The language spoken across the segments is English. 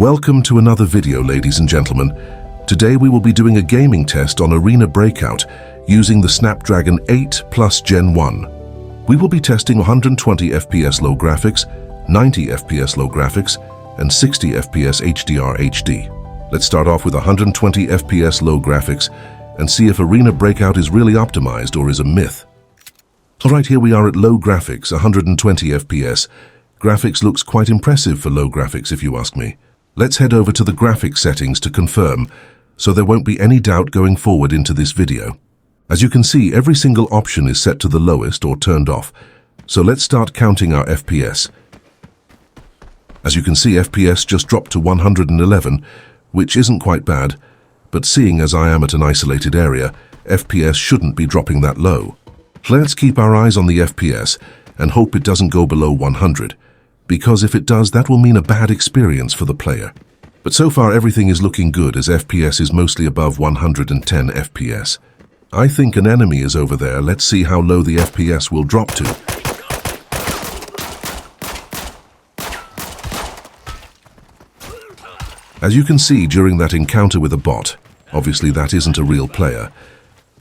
Welcome to another video, ladies and gentlemen. Today we will be doing a gaming test on Arena Breakout using the Snapdragon 8 Plus Gen 1. We will be testing 120 FPS low graphics, 90 FPS low graphics, and 60 FPS HDR HD. Let's start off with 120 FPS low graphics and see if Arena Breakout is really optimized or is a myth. Alright, here we are at low graphics, 120 FPS. Graphics looks quite impressive for low graphics if you ask me. Let's head over to the graphics settings to confirm, so there won't be any doubt going forward into this video. As you can see, every single option is set to the lowest or turned off. So let's start counting our FPS. As you can see, FPS just dropped to 111, which isn't quite bad, but seeing as I am at an isolated area, FPS shouldn't be dropping that low. Let's keep our eyes on the FPS and hope it doesn't go below 100. Because if it does, that will mean a bad experience for the player. But so far everything is looking good as FPS is mostly above 110 FPS. I think an enemy is over there. Let's see how low the FPS will drop to. As you can see during that encounter with a bot, obviously that isn't a real player,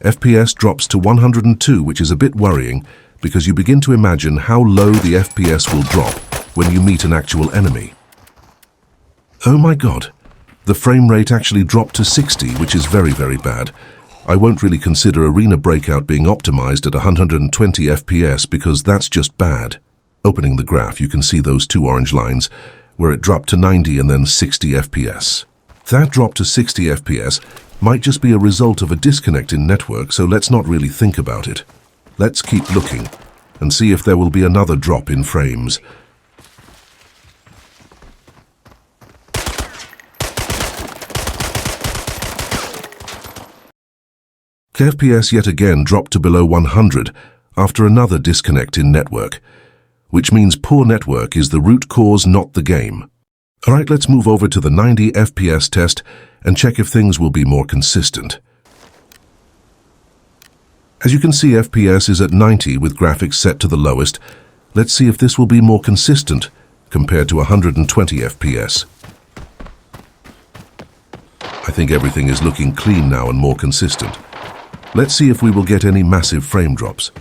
FPS drops to 102, which is a bit worrying because you begin to imagine how low the FPS will drop when you meet an actual enemy. Oh my god, the frame rate actually dropped to 60, which is very, very bad. I won't really consider Arena Breakout being optimized at 120 FPS because that's just bad. Opening the graph, you can see those two orange lines where it dropped to 90 and then 60 FPS. That drop to 60 FPS might just be a result of a disconnect in network, so let's not really think about it. Let's keep looking and see if there will be another drop in frames. FPS yet again dropped to below 100 after another disconnect in network, which means poor network is the root cause, not the game. Alright, let's move over to the 90 FPS test and check if things will be more consistent. As you can see, FPS is at 90 with graphics set to the lowest. Let's see if this will be more consistent compared to 120 FPS. I think everything is looking clean now and more consistent. Let's see if we will get any massive frame drops.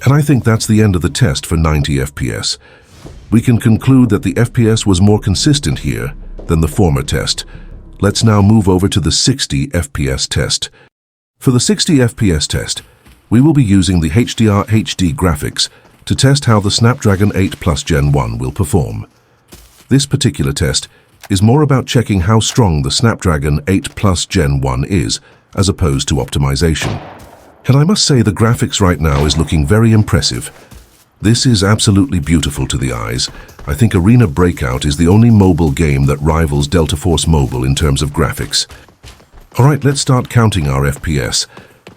And I think that's the end of the test for 90 FPS. We can conclude that the FPS was more consistent here than the former test. Let's now move over to the 60 FPS test. For the 60 FPS test, we will be using the HDR HD graphics to test how the Snapdragon 8 Plus Gen 1 will perform. This particular test is more about checking how strong the Snapdragon 8 Plus Gen 1 is, as opposed to optimization. And I must say the graphics right now is looking very impressive. This is absolutely beautiful to the eyes. I think Arena Breakout is the only mobile game that rivals Delta Force Mobile in terms of graphics. Alright, let's start counting our FPS.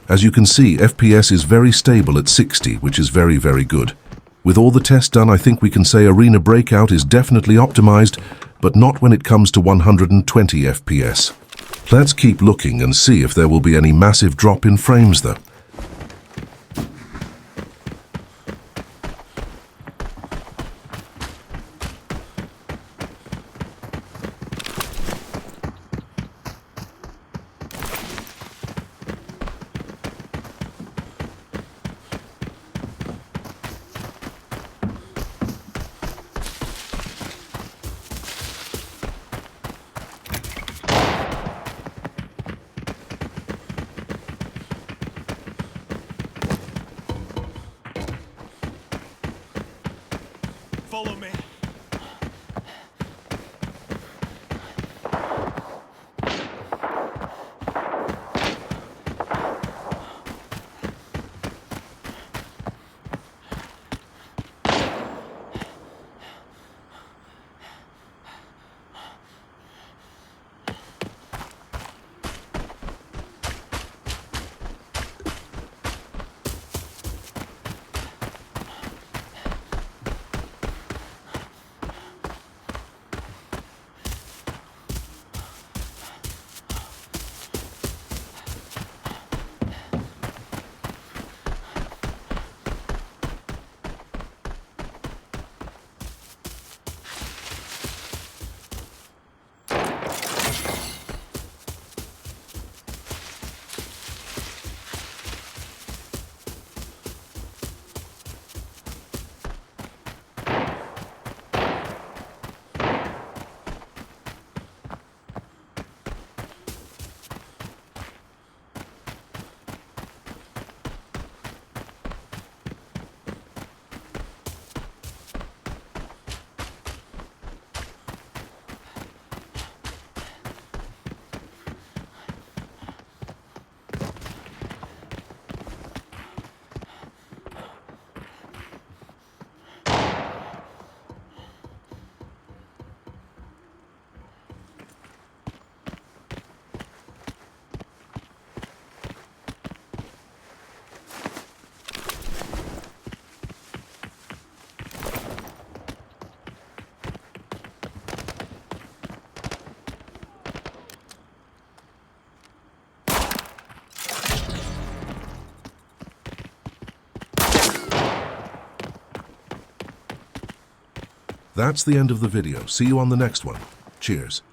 As you can see, FPS is very stable at 60, which is very, very good. With all the tests done, I think we can say Arena Breakout is definitely optimized, but not when it comes to 120 FPS. Let's keep looking and see if there will be any massive drop in frames though. Follow me. That's the end of the video. See you on the next one. Cheers.